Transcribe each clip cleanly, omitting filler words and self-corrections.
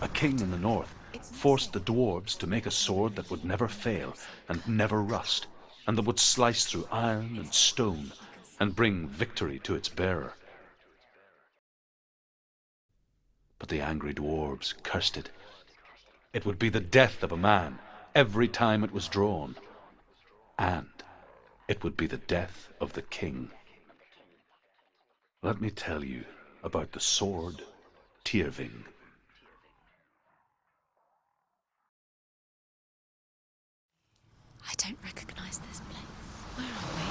A king in the north forced the dwarves to make a sword that would never fail and never rust, and that would slice through iron and stone and bring victory to its bearer. But the angry dwarves cursed it. It would be the death of a man every time it was drawn, and it would be the death of the king. Let me tell you about the sword Tyrving. I don't recognize this place. Where are we?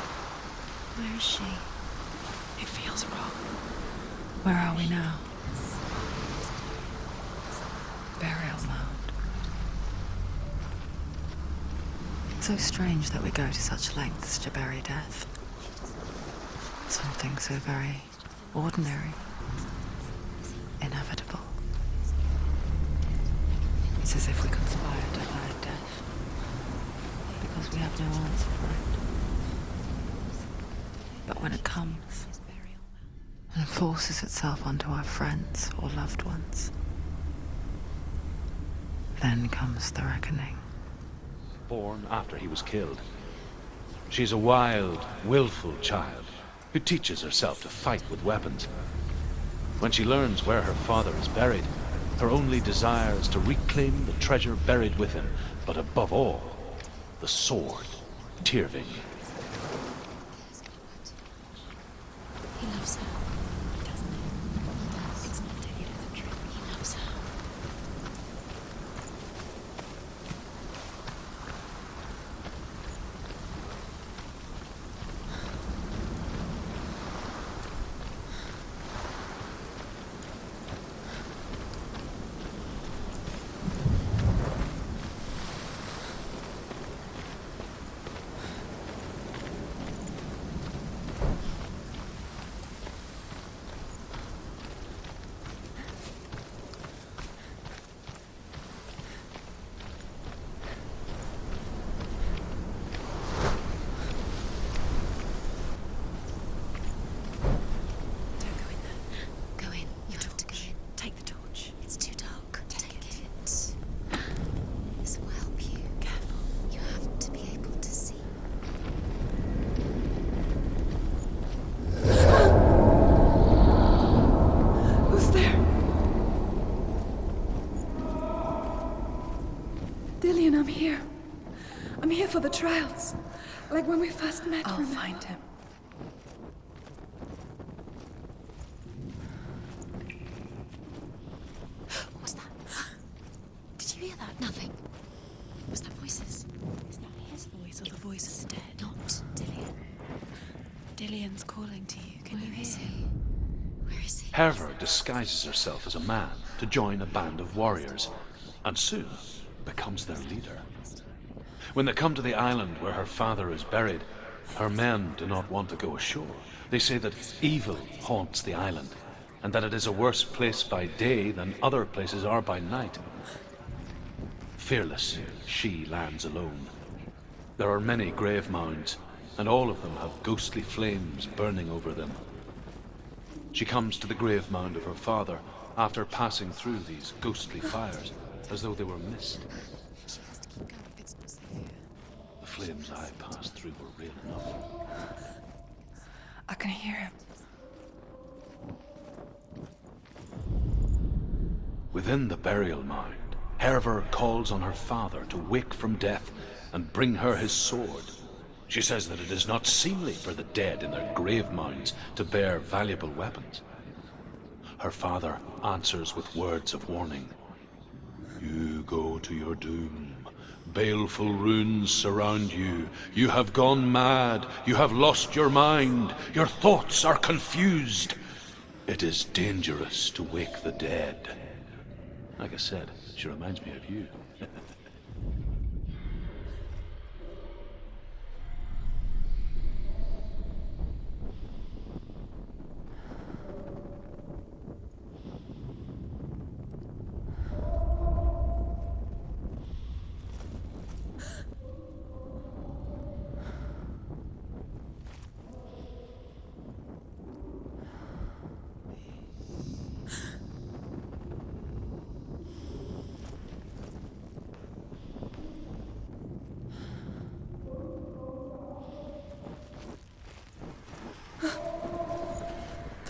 Where is she? It feels wrong. Where are we now? Burial mound. It's so strange that we go to such lengths to bury death. Something so very ordinary, inevitable. It's as if we conspire to hide death, because we have no answer for it. But when it comes and forces itself onto our friends or loved ones, then comes the reckoning. Born after he was killed. She's a wild, willful child who teaches herself to fight with weapons. When she learns where her father is buried, her only desire is to reclaim the treasure buried with him, but above all, the sword, Tyrving. He loves her. Doesn't he? It's not Dillian, it's a trick. He loves her. Dillian, I'm here. I'm here for the trials. Like when we first met. I'll find him. What was that? Did you hear that? Nothing. Was that voices? Is that his voice or the voice of the dead? Not Dillian. Dillian's calling to you. Can you Where hear is him? he? Where is he? Herver disguises herself as a man to join a band of warriors, and soon becomes their leader. When they come to the island where her father is buried, her men do not want to go ashore. They say that evil haunts the island, and that it is a worse place by day than other places are by night. Fearless, she lands alone. There are many grave mounds, and all of them have ghostly flames burning over them. She comes to the grave mound of her father after passing through these ghostly fires, as though they were mist. She has to keep going if it's not safe here. The flames I passed through were real enough. I can hear him. Within the burial mound, Herver calls on her father to wake from death and bring her his sword. She says that it is not seemly for the dead in their grave mounds to bear valuable weapons. Her father answers with words of warning. You go to your doom. Baleful runes surround you. You have gone mad. You have lost your mind. Your thoughts are confused. It is dangerous to wake the dead. Like I said, she reminds me of you.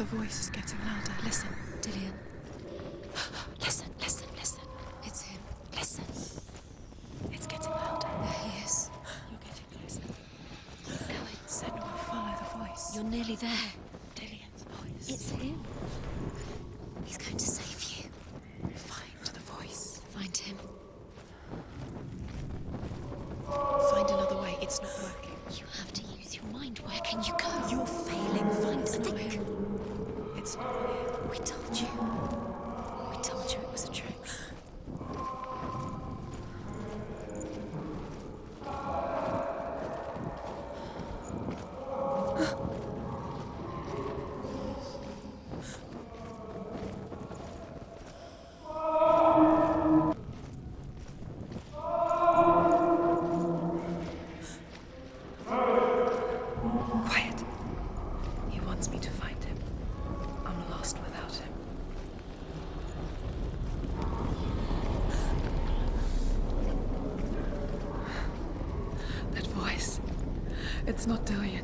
voice is getting louder. Listen, Dillian. Listen, listen, listen. It's him. Listen. It's getting louder. There he is. You're getting closer. Keep going. Senua, follow the voice. You're nearly there. Dillian's voice. It's him. He's going to save you. Find the voice. Find him. Find another way. It's not working. You have to use your mind. Where can you go? You're failing. Find another way. It's not here. We told you. We told you it was a trick. Quiet. He wants me to find him. I'm lost without him. That voice. It's not Dillian.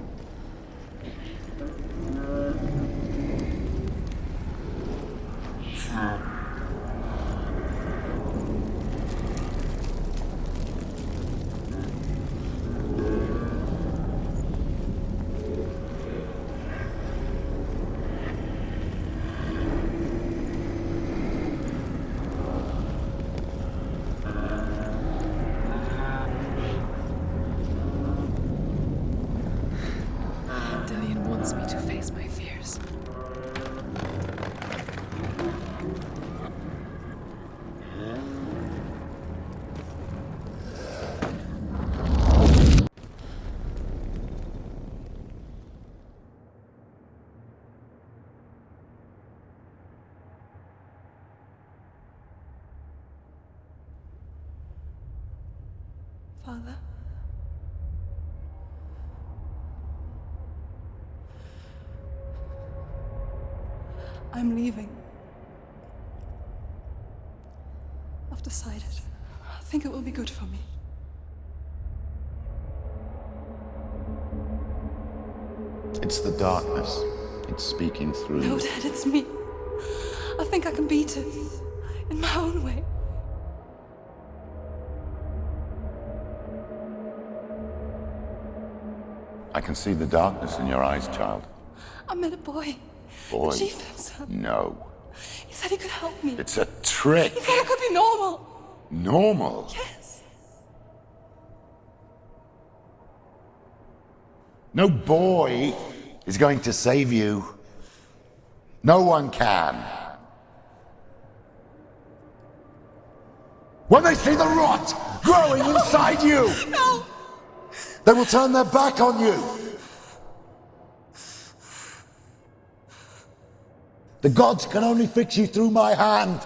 Dillian wants me to face my fears. Father? I'm leaving. I've decided. I think it will be good for me. It's the darkness. It's speaking through No, you. Dad, it's me. I think I can beat it. In my own way. I can see the darkness in your eyes, child. I met a boy. Boy. The chief said so. No. He said he could help me. It's a trick. He said I could be normal. Normal. Yes. No boy is going to save you. No one can. When they see the rot growing inside you, No! they will turn their back on you. The gods can only fix you through my hand.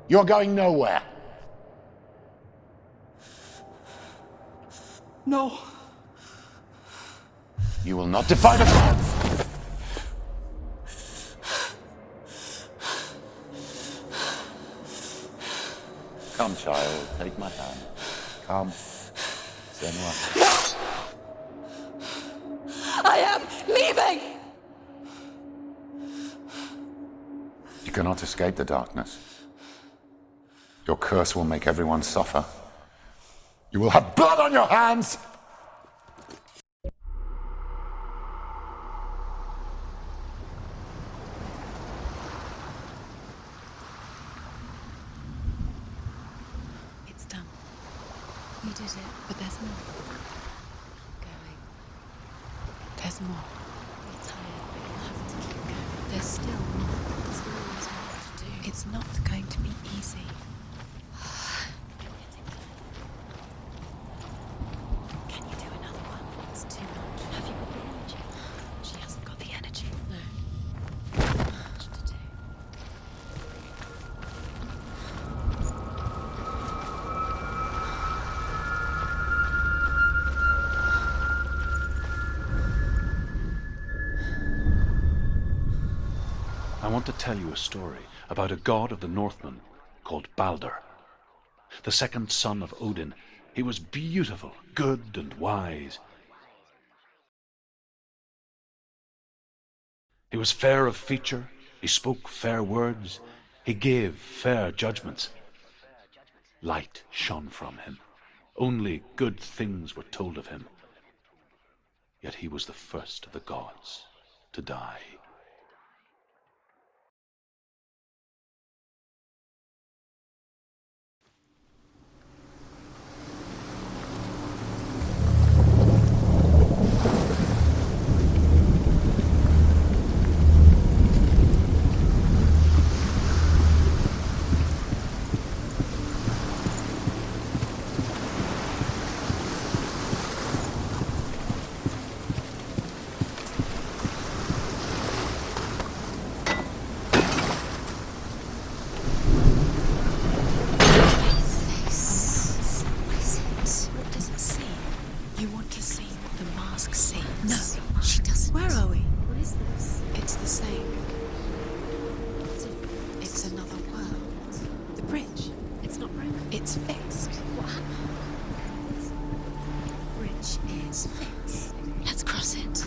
You're going nowhere. No. You will not defy the gods. Come, child, take my hand. Come. Senua. I am leaving! You cannot escape the darkness. Your curse will make everyone suffer. You will have blood on your hands! It's done. We did it, but there's more. Going. There's more. You're tired, but you'll have to keep going. There's still more. There's always more to do. It's not going to be easy. Can you do another one? It's too much. Have you got the energy? She hasn't got the energy. No. Too much to do. I want to tell you a story about a god of the Northmen called Balder. The second son of Odin, he was beautiful, good and wise. He was fair of feature, he spoke fair words, he gave fair judgments. Light shone from him. Only good things were told of him. Yet he was the first of the gods to die. What does it see? You want to see what the mask sees? No, she doesn't. Where are we? What is this? It's the same. It's another world. The bridge. It's not broken. It's fixed. What happened? Bridge is fixed. Let's cross it.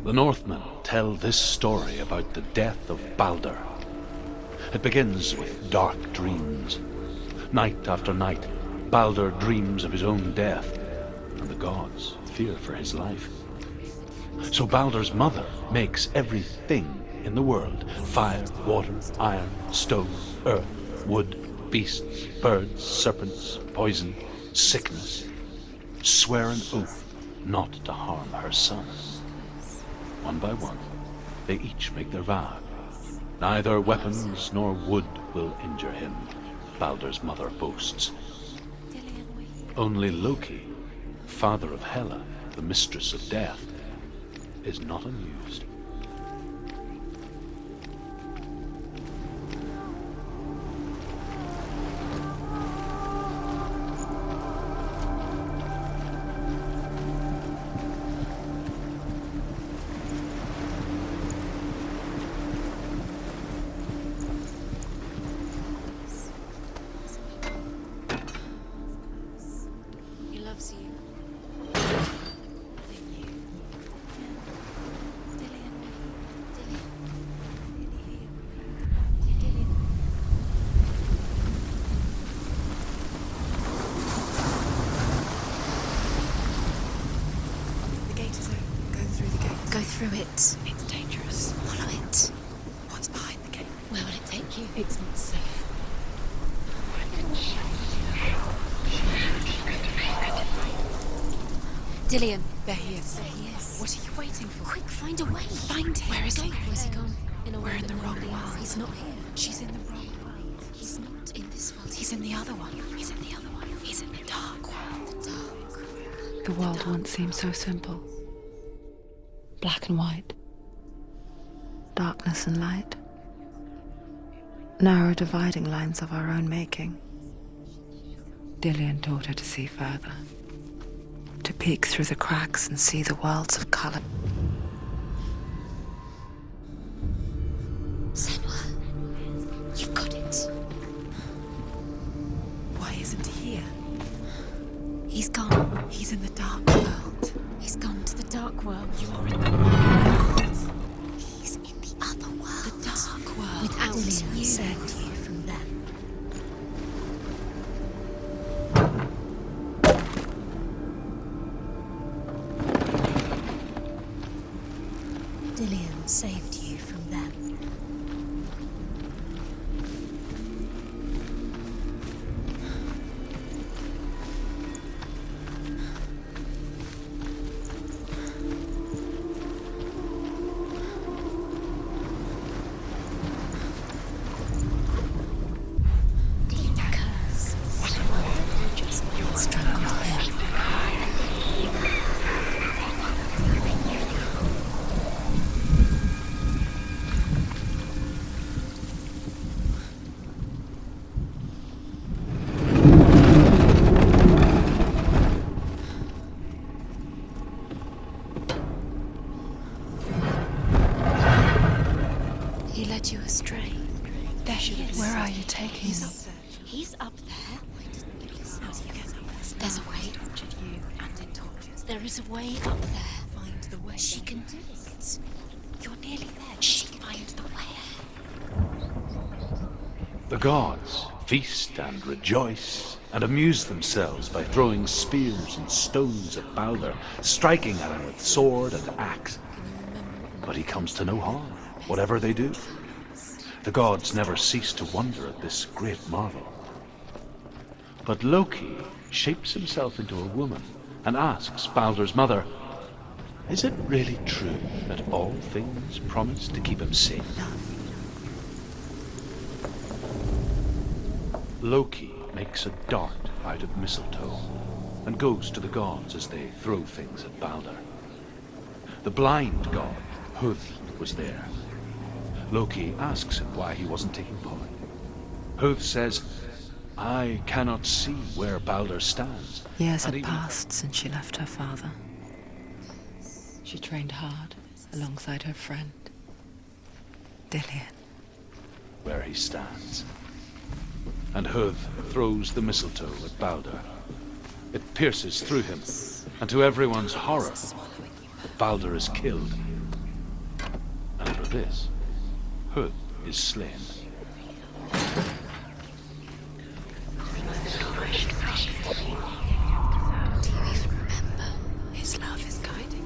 The Northmen tell this story about the death of Balder. It begins with dark dreams. Night after night, Balder dreams of his own death, and the gods fear for his life. So Balder's mother makes everything in the world: fire, water, iron, stone, earth, wood, beasts, birds, serpents, poison, sickness, swear an oath not to harm her son. One by one, they each make their vow. Neither weapons nor wood will injure him, Balder's mother boasts. Only Loki, father of Hela, the mistress of death, is not amused. He loves you. The gate is open. Go through the gate. Go through it. It's dangerous. Follow it. What's behind the gate? Where will it take you? It's not safe. Dillian. There he is. There he is. What are you waiting for? Quick, find a way. Find him. Where is he? Where's he gone? In a We're world in the that wrong nobody else- world. He's not here. She's in the wrong world. He's not in this world. He's in the other one. He's in the other one. He's in the dark world. the dark. The world once seemed so simple. Black and white. Darkness and light. Narrow dividing lines of our own making. Dillian taught her to see further. To peek through the cracks and see the worlds of color. Senua, you've got it. Why isn't he here? He's gone. He's in the dark world. He's gone to the dark world. You're in the wrong world. He's in the other world. The dark world. Without Dillian you. saved you. From them. Dillian saved you from them. Because just struggle him. He led you astray. There she is. Where are you taking He's me? up there. He's up there. Why didn't you listen? How do you get up there? There's a way. Tortured you and it tortures There is a way up there. Find the way. She can do it. You're nearly there. She can find the way. The gods feast and rejoice and amuse themselves by throwing spears and stones at Balder, striking at him with sword and axe. But he comes to no harm, whatever they do. The gods never cease to wonder at this great marvel. But Loki shapes himself into a woman and asks Balder's mother, "Is it really true that all things promise to keep him safe?" Loki makes a dart out of mistletoe and goes to the gods as they throw things at Balder. The blind god, Hud, was there. Loki asks him why he wasn't taking part. Hud says, "I cannot see where Balder stands." Years And had even- passed since she left her father. She trained hard alongside her friend, Dillian. Where he stands. And Hud throws the mistletoe at Balder. It pierces through him, and to everyone's horror, Balder is killed. And for this, Hud is slain. Do you even remember? His love is guiding.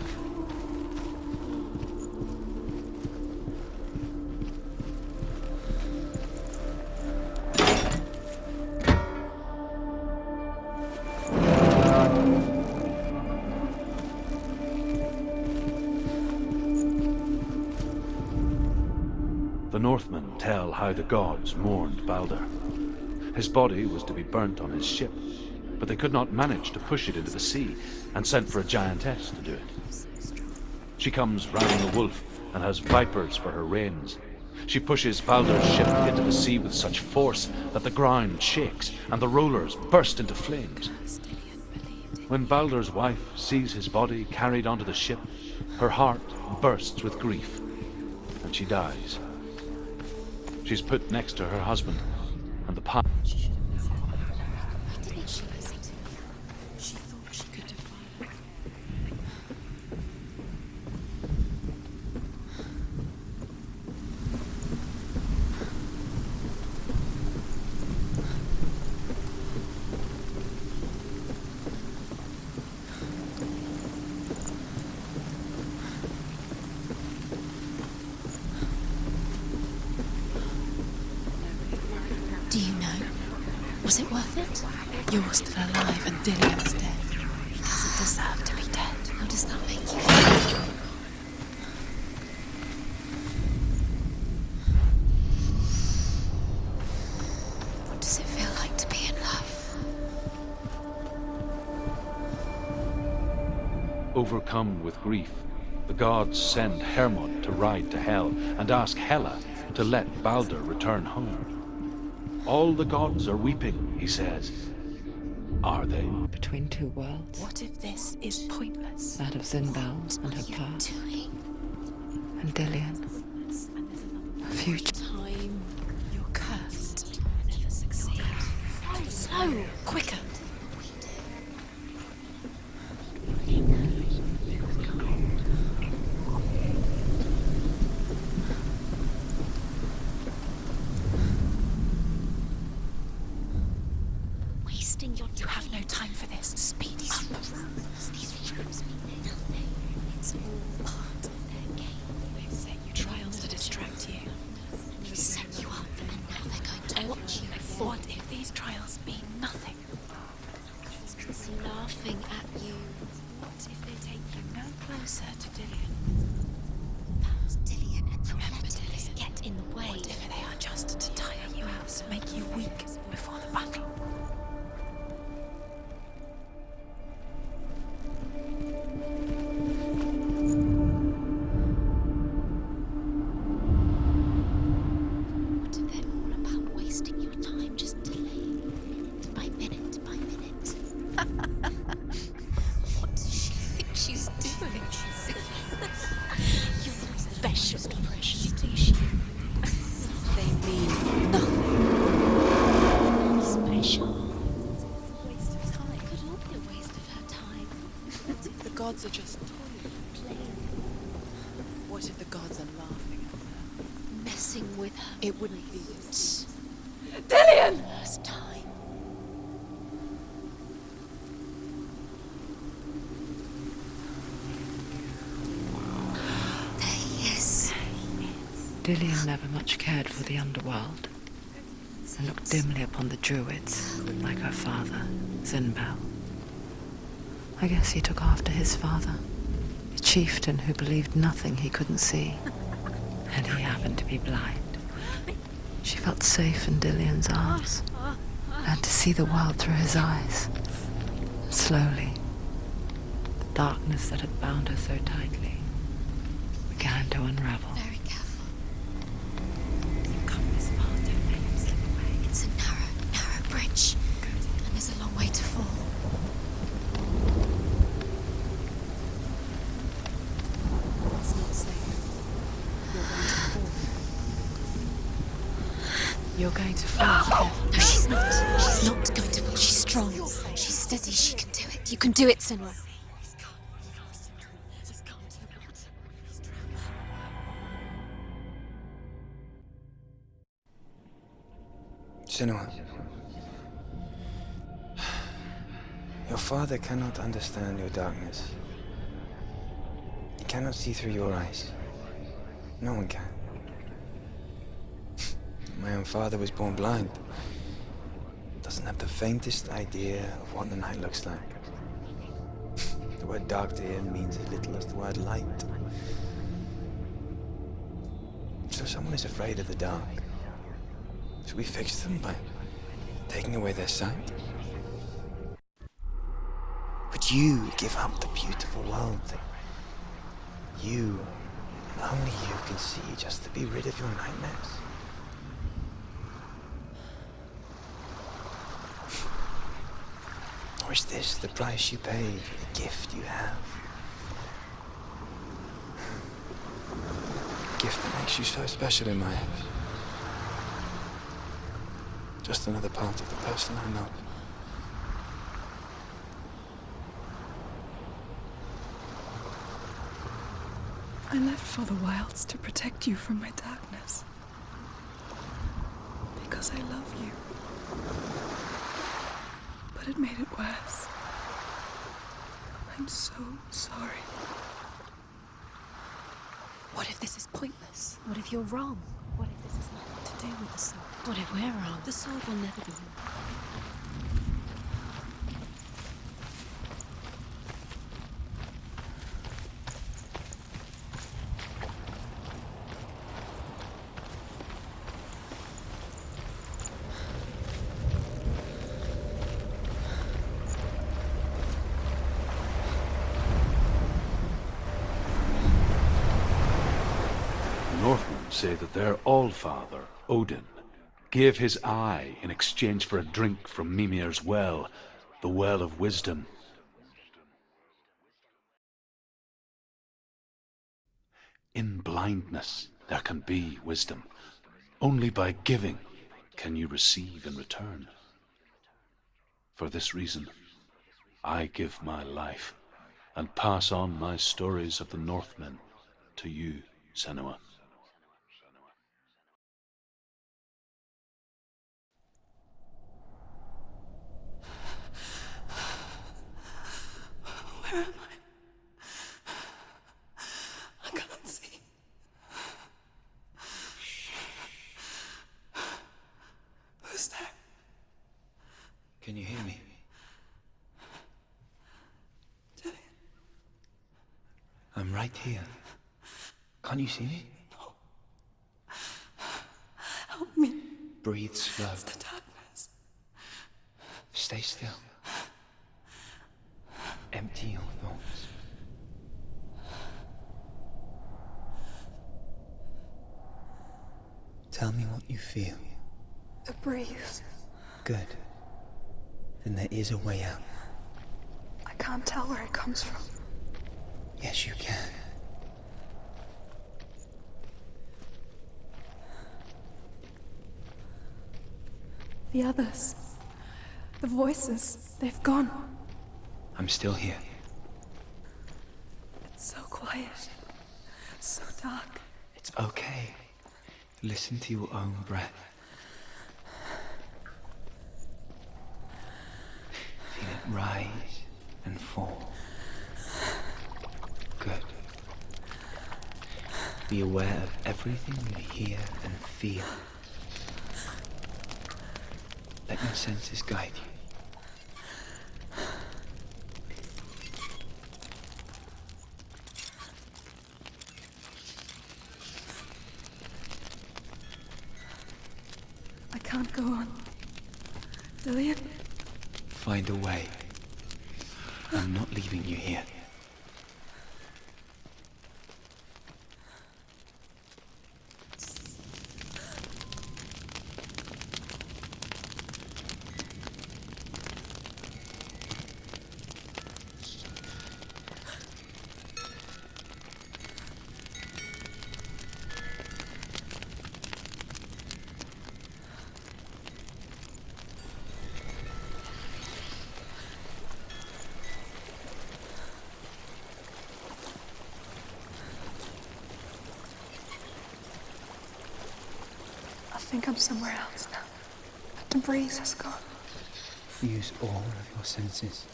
The Northmen tell how the gods mourned Balder. His body was to be burnt on his ship, but they could not manage to push it into the sea, and sent for a giantess to do it. She comes riding a wolf and has vipers for her reins. She pushes Balder's ship into the sea with such force that the ground shakes and the rollers burst into flames. When Balder's wife sees his body carried onto the ship, her heart bursts with grief, and she dies. She's put next to her husband, and the pile. Why didn't she listen to me? She thought she could defy me. Do you know? Was it worth it? You're still alive and Dillian's dead. He doesn't deserve to be dead. How does that make you feel? What does it feel like to be in love? Overcome with grief, the gods send Hermod to ride to Hell and ask Hela to let Balder return home. All the gods are weeping, he says. Are they? Between two worlds, What if this is pointless? that of Zindal and her What are you past, doing? and Dillian, a future. Time. You're cursed. Never succeed. So quicker. Wasting your time. You have no time for this. Speed up. These rooms mean nothing. It's all part of their game. They've set you trials to distract you. They set you up, and now they're going to watch you. What if these trials mean nothing? It's laughing at you. What if they take you no closer to Dillian? That's Dillian, and remember Dillian. Get in the way. What if they are just to tire you out, make you weak before the battle? What if they're all about wasting your time just delaying, minute by minute by minute? What does she think she's doing? You're special, precious tissue. They mean nothing. What if the gods are laughing at her? Messing with her. It wouldn't be this. Dillian! First time. There he is. Dillian never much cared for the underworld and looked dimly upon the druids, like her father, Zinbel. I guess he took after his father, a chieftain who believed nothing he couldn't see. And he happened to be blind. She felt safe in Dillian's arms, learned to see the world through his eyes. Slowly, the darkness that had bound her so tightly began to unravel. Very careful. You've come this far, don't make him slip away. It's a narrow bridge. And there's a long way to fall. It's not safe. You're going to fall. No, she's not. She's not going to fall. She's strong. She's steady. She can do it. You can do it, Senua. Senua, your father cannot understand your darkness. He cannot see through your eyes. No one can. My own father was born blind. Doesn't have the faintest idea of what the night looks like. The word dark to him means as little as the word light. So someone is afraid of the dark. Should we fix them by taking away their sight? Would you give up the beautiful world that you, and only you, can see just to be rid of your nightmares? Or is this the price you pay for the gift you have? A gift that makes you so special in my eyes. Just another part of the person I love. I left for the wilds to protect you from my darkness. Because I love you. But it made it worse. I'm so sorry. What if this is pointless? What if you're wrong? What if this has nothing to do with the sword? What if we're wrong? The sword will never be wrong. Northmen say that their Allfather, Odin, gave his eye in exchange for a drink from Mimir's well, the Well of Wisdom. In blindness there can be wisdom. Only by giving can you receive in return. For this reason, I give my life and pass on my stories of the Northmen to you, Senua. Where am I? I can't see. Who's there? Can you hear me? Dillian. I'm right here. Can't you see me? Help me. Breathe slow. It's the darkness. Stay still. Empty your thoughts. Tell me what you feel. A breeze. Good. Then there is a way out. I can't tell where it comes from. Yes, you can. The others. The voices. They've gone. I'm still here. It's so quiet. So dark. It's okay. Listen to your own breath. Feel it rise and fall. Good. Be aware of everything you hear and feel. Let your senses guide you. I can't go on. Dillian? Find a way. I'm not leaving you here. I think I'm somewhere else now. The breeze has gone. Use all of your senses.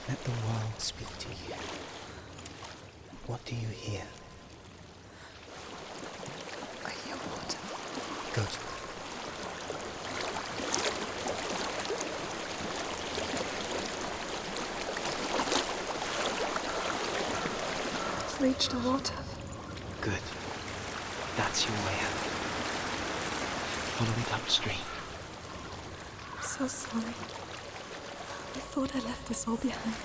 Let the world speak to you. What do you hear? I hear water. Good. I've reached the water. Good. That's your way out. Follow it upstream. I'm so sorry. I thought I left this all behind.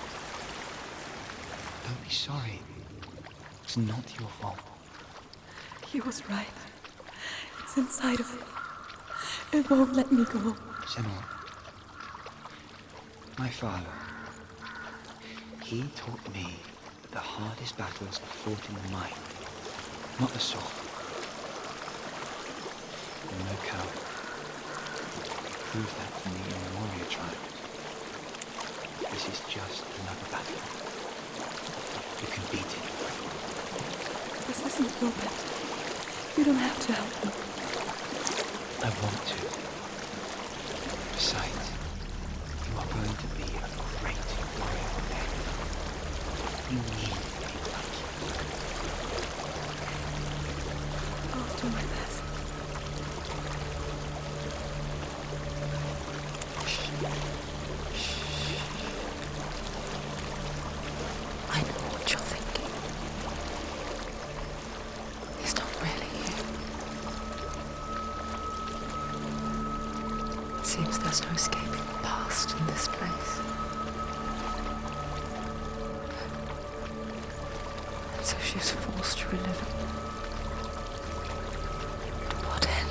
Don't be sorry. It's not your fault. He was right. It's inside of me. It won't let me go. Senua, my father, he taught me that the hardest battles are fought in the mind, not the sword. You're no coward. Prove that to me in the warrior trials. This is just another battle. You can beat it. This isn't your battle. You don't have to help me. I want to. Besides, you are going to be a great warrior one day. You need people like you. I'll do my best. I know what you're thinking. He's not really here. It seems there's no escaping the past in this place. And so she's forced to relive it. To what end?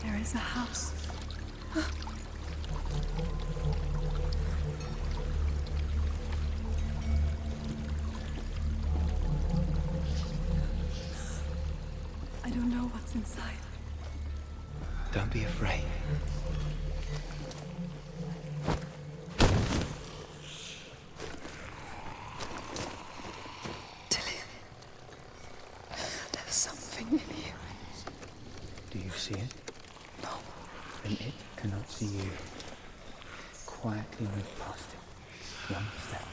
There is a house. I don't know what's inside. Don't be afraid. Dillian, there's something in you. Do you see it? No. Then it cannot see you. Quietly move past it. One step.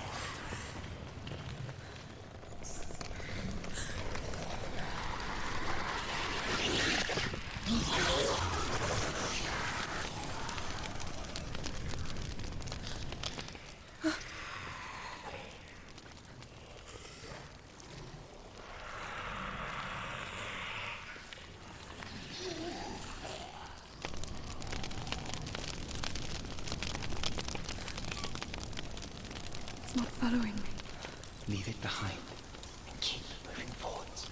It's not following me. Leave it behind and keep moving forwards.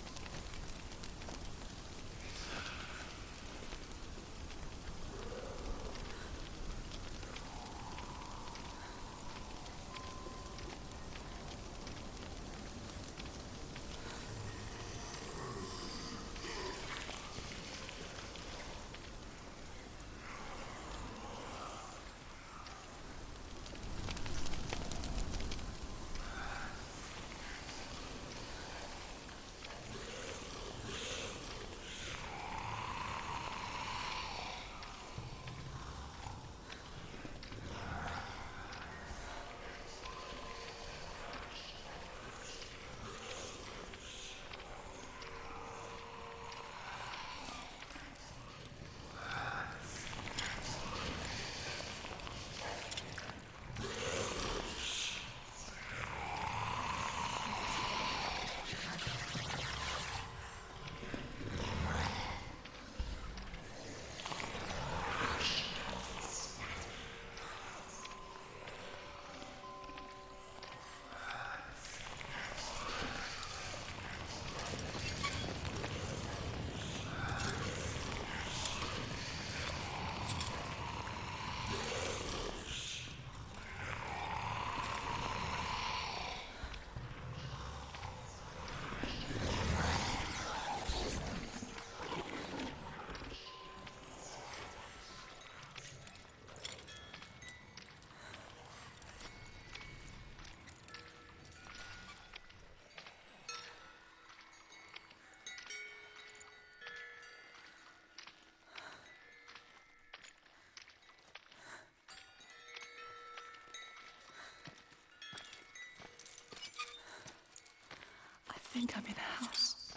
think I'm in a house.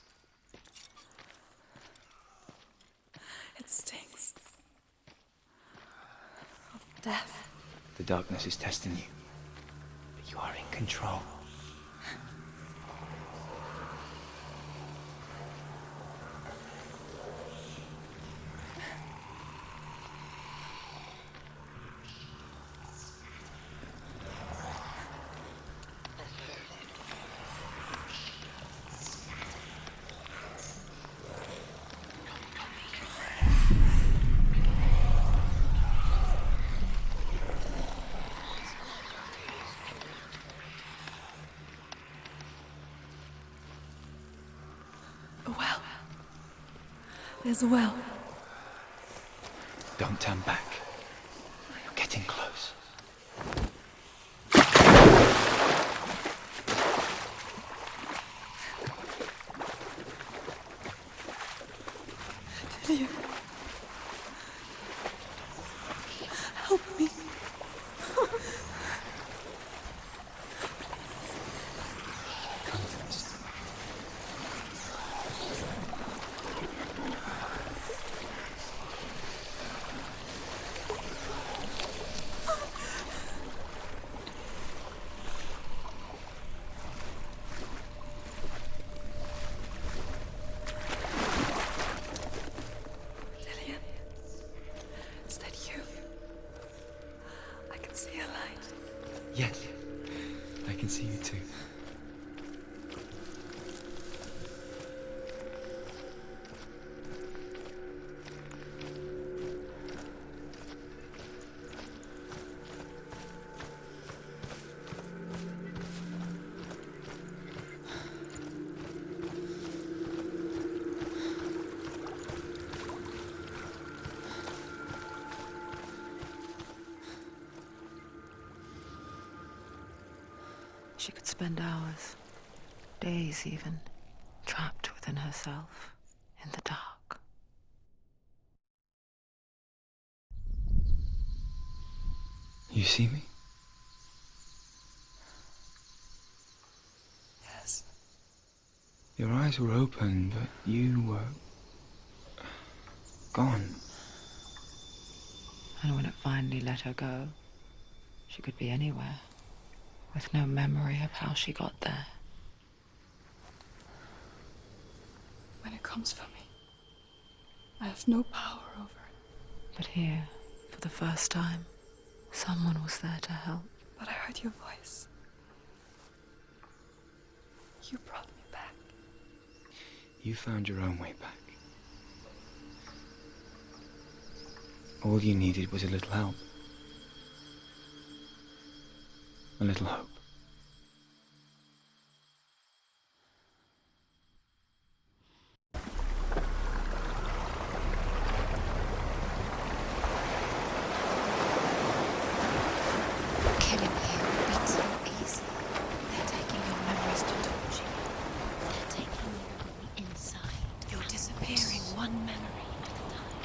It stinks of death. The darkness is testing you, but you are in control. A well. There's a well. Don't turn back. You're getting close. Dillian. Help me. Come to this. Dillian. Is that you? I can see a light. Yes, I can see you too. She could spend hours, days even, trapped within herself, in the dark. You see me? Yes. Your eyes were open, but you were gone. And when it finally let her go, she could be anywhere, with no memory of how she got there. When it comes for me, I have no power over it. But here, for the first time, someone was there to help. But I heard your voice. You brought me back. You found your own way back. All you needed was a little help. A little hope. Killing you will be too easy. They're taking your memories to torture you. They're taking you from the inside. You're disappearing one memory at a time.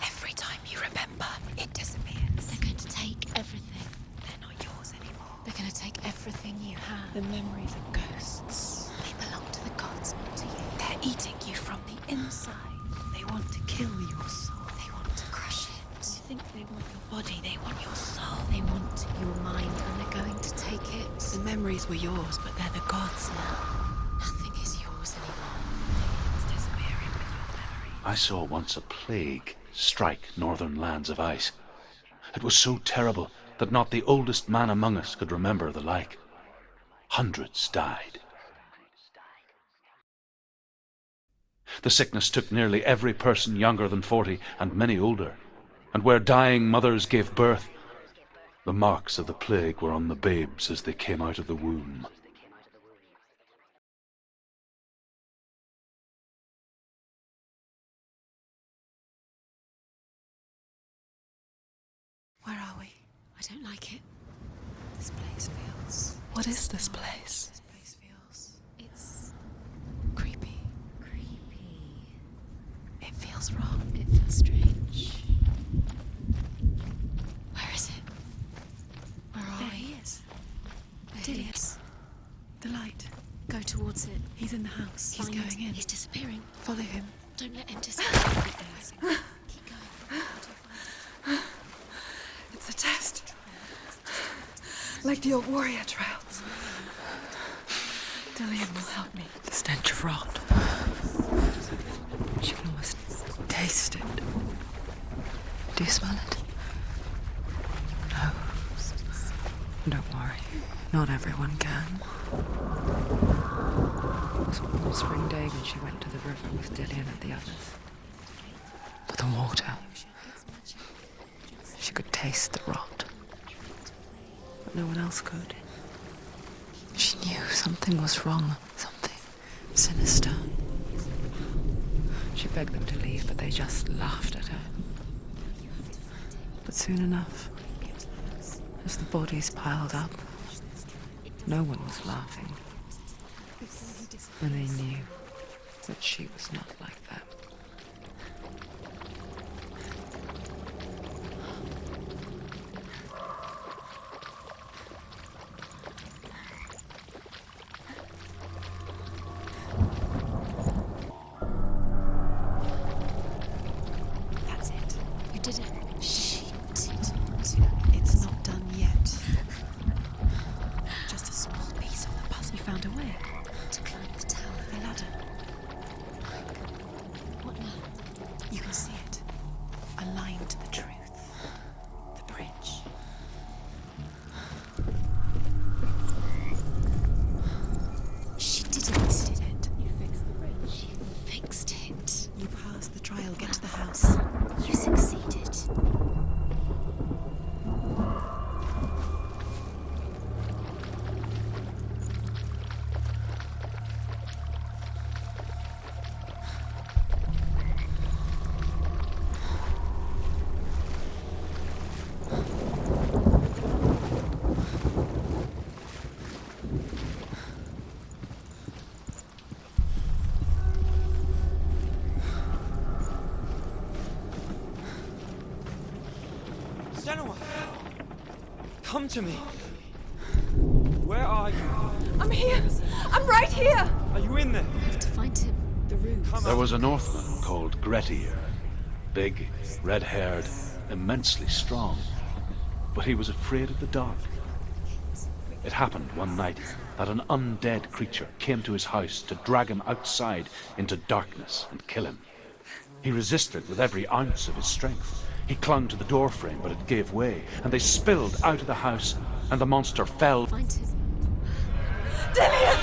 Every time you remember, it disappears. They're going to take everything. They're not yours anymore. They're going to take everything you have. The memories are ghosts. They belong to the gods, not to you. They're eating you from the inside. They want to kill your soul. They want to crush it. You think they want your body, they want your soul. They want your mind, and they're going to take it. The memories were yours, but they're the gods now. Nothing is yours anymore. It's disappearing with your memory. I saw once a plague strike northern lands of ice. It was so terrible that not the oldest man among us could remember the like. Hundreds died. The sickness took nearly every person younger than 40 and many older. And where dying mothers gave birth, the marks of the plague were on the babes as they came out of the womb. Where are we? I don't like it. This place feels... What is this place? This place feels... It's... creepy. Creepy. It feels wrong. It feels strange. Where is it? Where are we? There he is. The light. Go towards towards it. He's in the house. He's going in. He's disappearing. Follow him. Don't let him disappear. Keep going. It's a test. Like the old warrior trials. Dillian will help me. The stench of rot. She can almost taste it. Do you smell it? No. Don't worry. Not everyone can. It was one spring day when she went to the river with Dillian and the others. But the water. She could taste the rot. But no one else could. She knew something was wrong. Something sinister. She begged them to leave, but they just laughed at her. But soon enough, as the bodies piled up, no one was laughing. And they knew that she was not like that. That's it. You did it. She did it. It's not done yet. Just a small piece of the puzzle. You found a way. To climb the tower. The ladder. What now? You can see it. Aligned to the truth. The bridge. She did it. Did it. You fixed the bridge. She fixed it. You passed the trial. Get to the house. You succeeded. Senua! Come to me! Where are you? I'm here. I'm right here. Are you in there? We have to find him. The room. There was a Northman called Grettir. Big, red-haired, immensely strong. But he was afraid of the dark. It happened one night that an undead creature came to his house to drag him outside into darkness and kill him. He resisted with every ounce of his strength. He clung to the doorframe, but it gave way, and they spilled out of the house, and the monster fell. Find him. Dillian!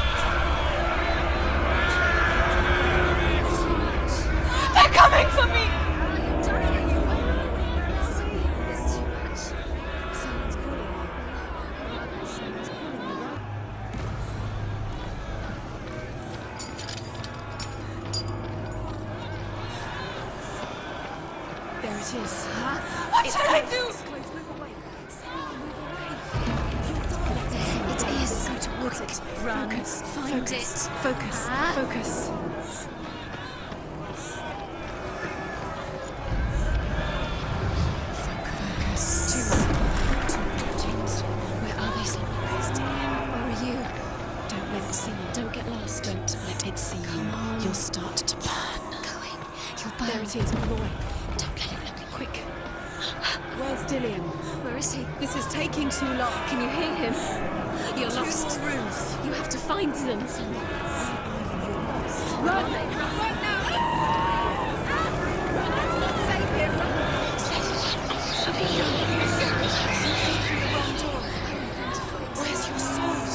They're coming for me! I'm dying. There's too much. Someone's calling you. Someone's calling you, right? There it is. What should I do? It is. Go towards it. Run. Focus. Find Focus. it. Focus. Ah. Focus. Where are they, Senua? Where are you? Don't let it see you. Don't get lost. Don't let it see Come you. on. You'll start to burn. Going. You'll burn. There it is, all the way. Don't let it look. Quick. Where's Dillian? Where is he? This is taking too long. Can you hear him? You're Two lost. more rooms. You have to find them. Run! Run now! Save him! Where's your sword?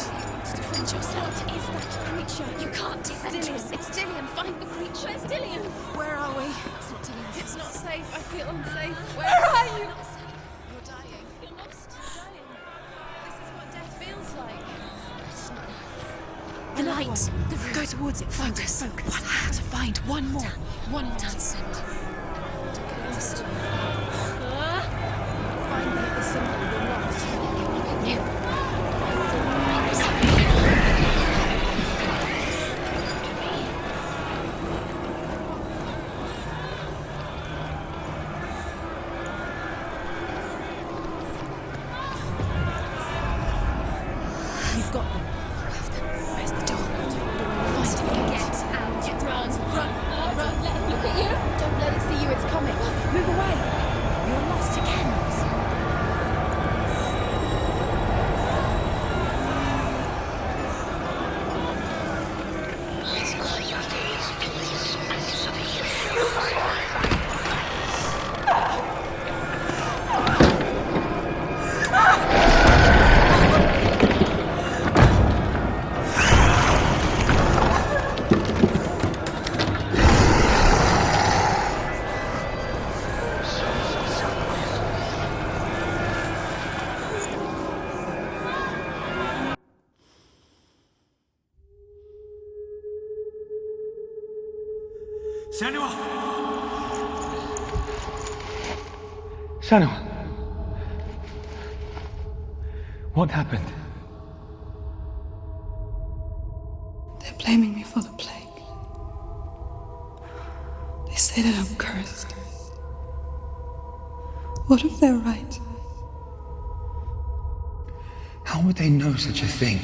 To defend yourself. What is that creature? You can't defend yourself. It's Dillian. Find the creature. Where's Dillian? Where are we? It's not Dillian. It's not safe. I feel unsafe. Where are you? You're dying. You're lost. You're dying. This is what death feels like. The light. The room. Go towards it. Focus. Focus. I have to find one more. One more. Done, Senua. Don't get lost. Find the other symbol. You're lost. You've got them. Where's the door? Senua! Senua! What happened? They're blaming me for the plague. They say that I'm cursed. What if they're right? How would they know such a thing?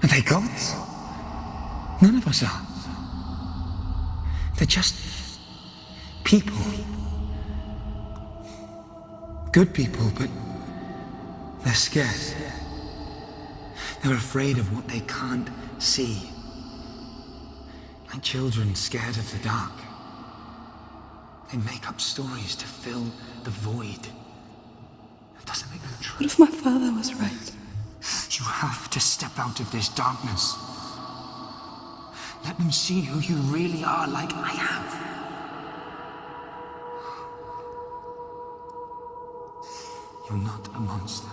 Are they gods? None of us are. They're just people. Good people, but they're scared. They're afraid of what they can't see. Like children scared of the dark. They make up stories to fill the void. It doesn't make them true. What if my father was right? You have to step out of this darkness. Let them see who you really are, like I have. You're not a monster.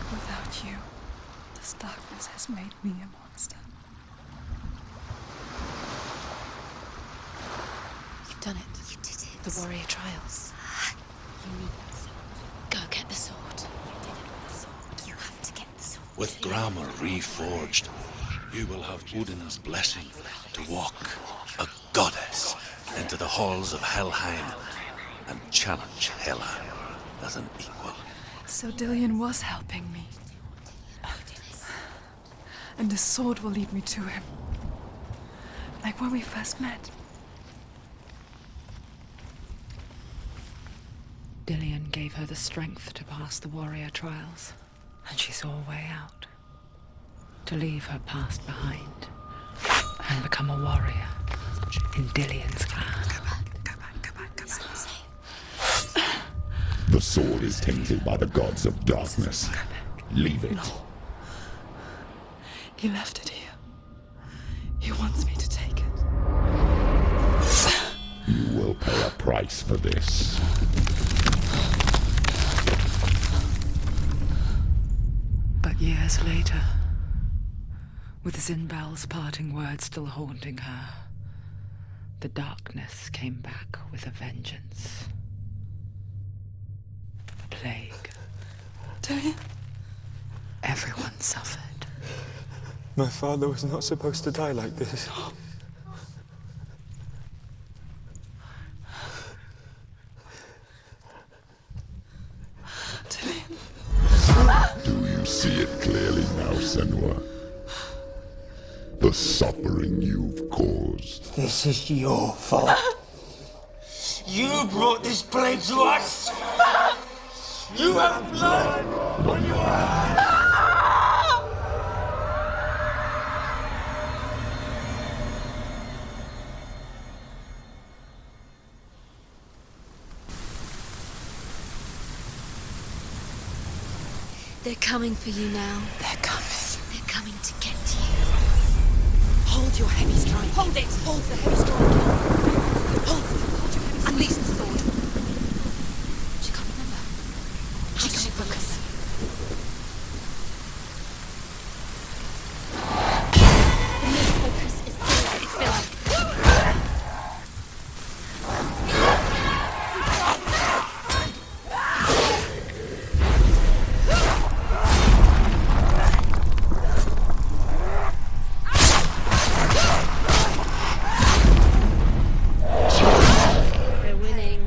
Without you, this darkness has made me a monster. You've done it. You did it. The warrior trials. You need that sword. Go get the sword. You did it with the sword. You have to get the sword. With grammar reforged, you will have Odin's blessing to walk, a goddess, into the halls of Helheim and challenge Hela as an equal. So Dillion was helping me. And the sword will lead me to him. Like when we first met. Dillion gave her the strength to pass the warrior trials, and she saw a way out. To leave her past behind and become a warrior in Dillion's clan. The sword is tainted by the gods of darkness. Leave it. No. He left it here. He wants me to take it. You will pay a price for this. But years later, with Zinbal's parting words still haunting her, the darkness came back with a vengeance. The plague. Dillion? Everyone suffered. My father was not supposed to die like this. Do you see it clearly now, Senua? The suffering you've caused. This is your fault. You brought this plague to us! You have blood on your hands! They're coming for you now. They're coming. They're coming to get you. Hold your heavy strike. Hold it! Hold the heavy strike. Hold it. Hold your heavy strike. Unleash the sword. She can't remember. How does she focus? The main focus is clear. It's filling. They're winning.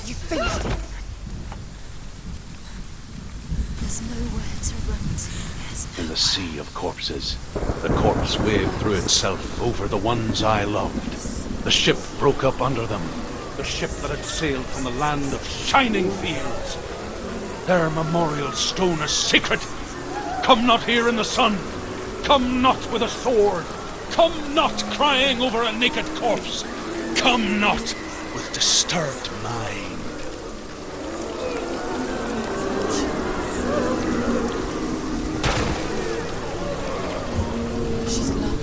You finished it. There's nowhere to run to. In the sea of corpses, the corpse waved through itself over the ones I loved. The ship broke up under them, the ship that had sailed from the land of shining fields. Their memorial stone is sacred. Come not here in the sun. Come not with a sword. Come not crying over a naked corpse. Come not with disturbed mind. She's lost.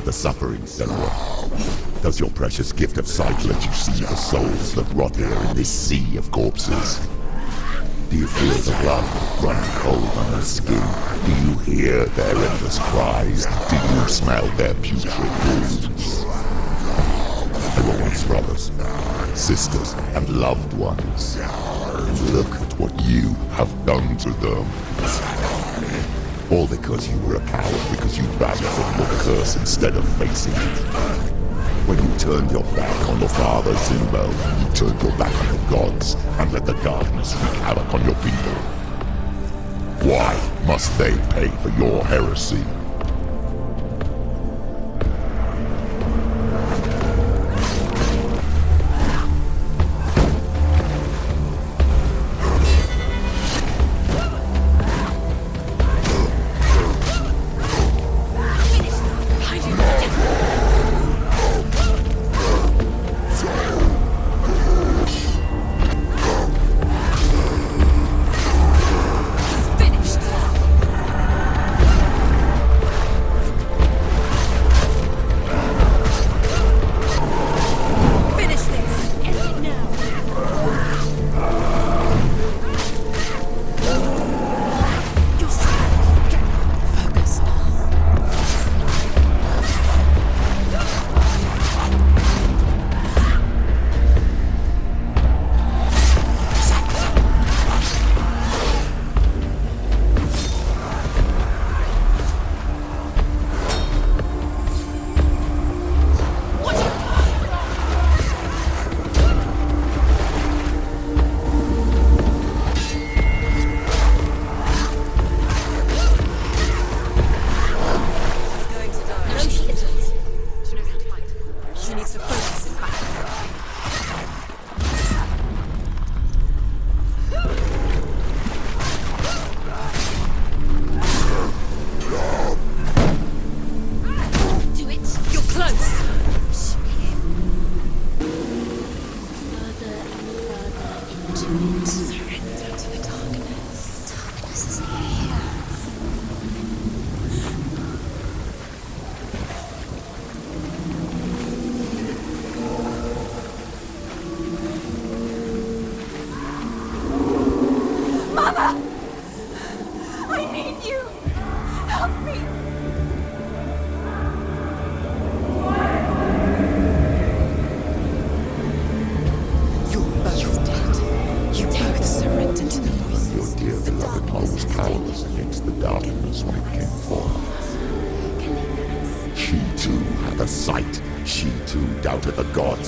the suffering, Senua? Does your precious gift of sight let you see the souls that rot here in this sea of corpses? Do you feel the blood run cold on her skin? Do you hear their endless cries? Do you smell their putrid wounds? They were once brothers, sisters, and loved ones. And look at what you have done to them. All because you were a coward, because you ran from your curse instead of facing it. When you turned your back on your father, Zinbel, you turned your back on the gods and let the darkness wreak havoc on your people. Why must they pay for your heresy?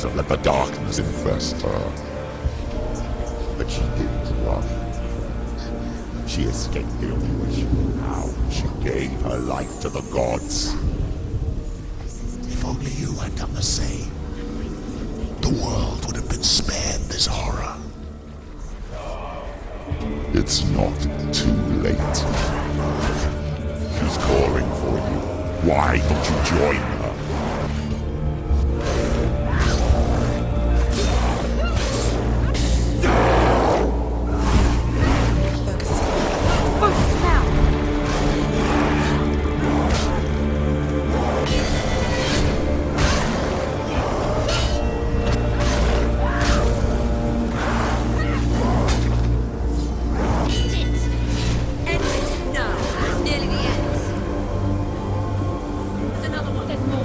And let the darkness infest her. But she didn't run. She escaped the only way she knew how. She gave her life to the gods. If only you had done the same, the world would have been spared this horror. It's not too late. She's calling for you. Why don't you join her? There's more.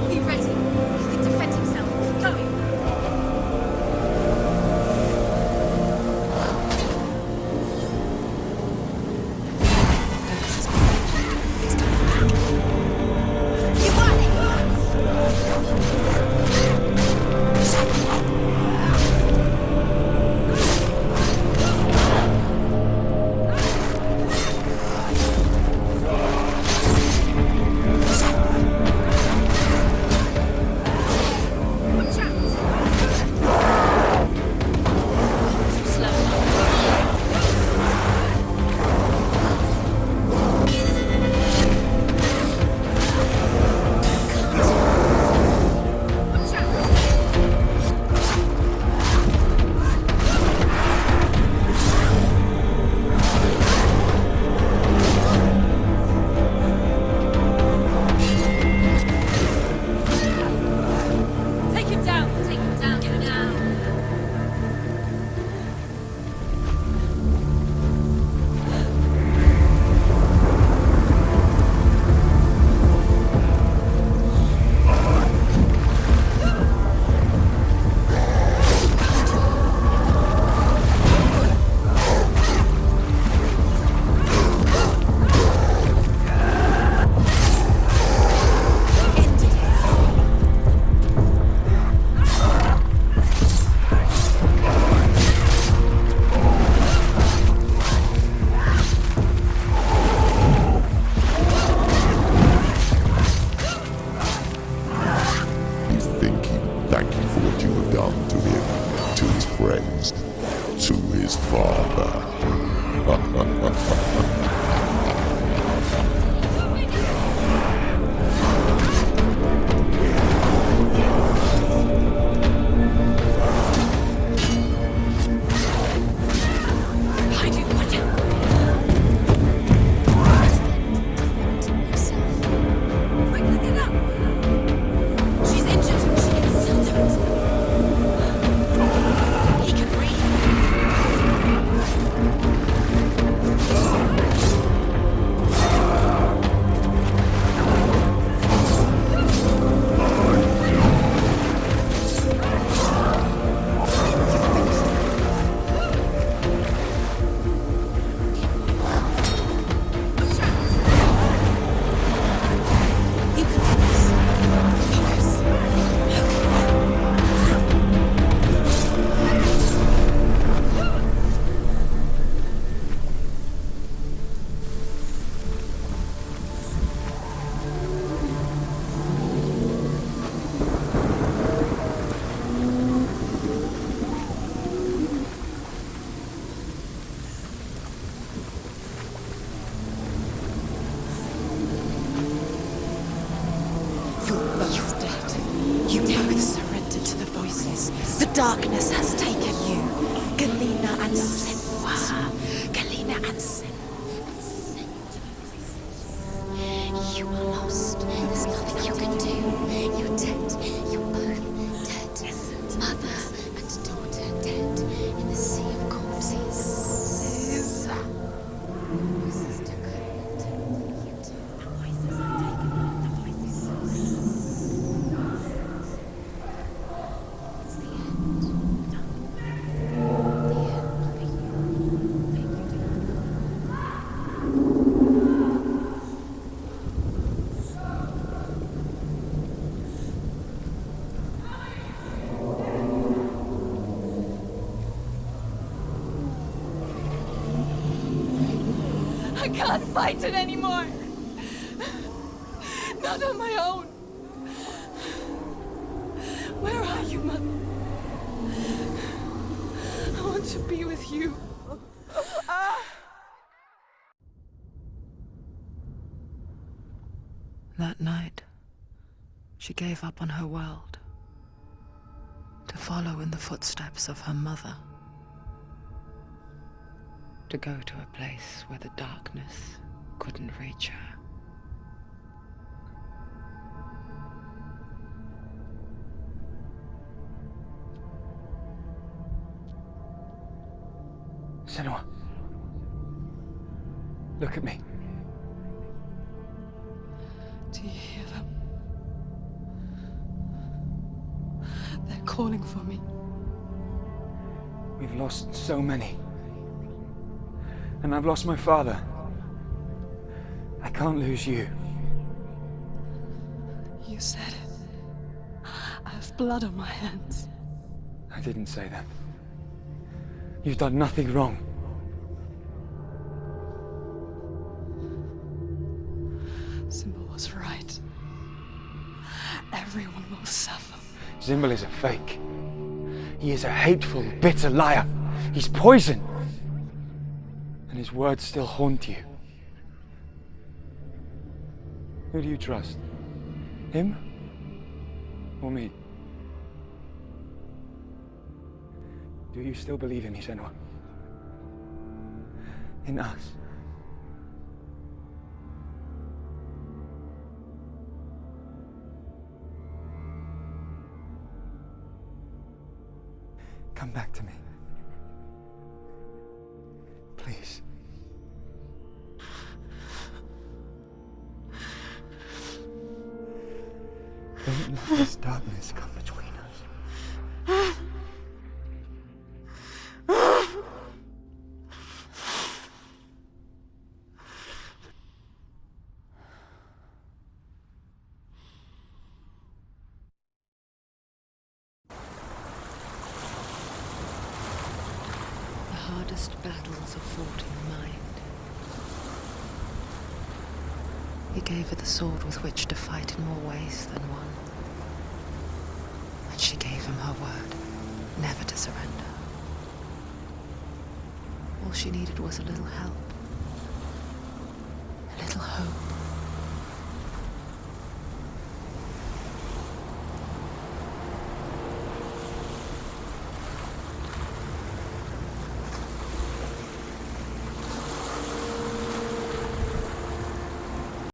friends to his father. The darkness has taken you. Galena and Senua. Galena and Senua. You are lost. There's nothing you can do. You're dead. You're both dead. Mother and daughter dead in the sea of corpses. I can't fight it anymore. Not on my own. Where are you, Mother? I want to be with you. That night, she gave up on her world to follow in the footsteps of her mother. To go to a place where the darkness couldn't reach her. Senua. Look at me. Do you hear them? They're calling for me. We've lost so many. And I've lost my father. I can't lose you. You said it. I have blood on my hands. I didn't say that. You've done nothing wrong. Symbol was right. Everyone will suffer. Zimbel is a fake. He is a hateful, bitter liar. He's poison. And his words still haunt you. Who do you trust? Him? Or me? Do you still believe in me, Senua? In us? Come back to me. Please. Don't let this darkness come between us. The hardest battles are fought in the mind. He gave her the sword with which to fight in more ways than one. And she gave him her word, never to surrender. All she needed was a little help.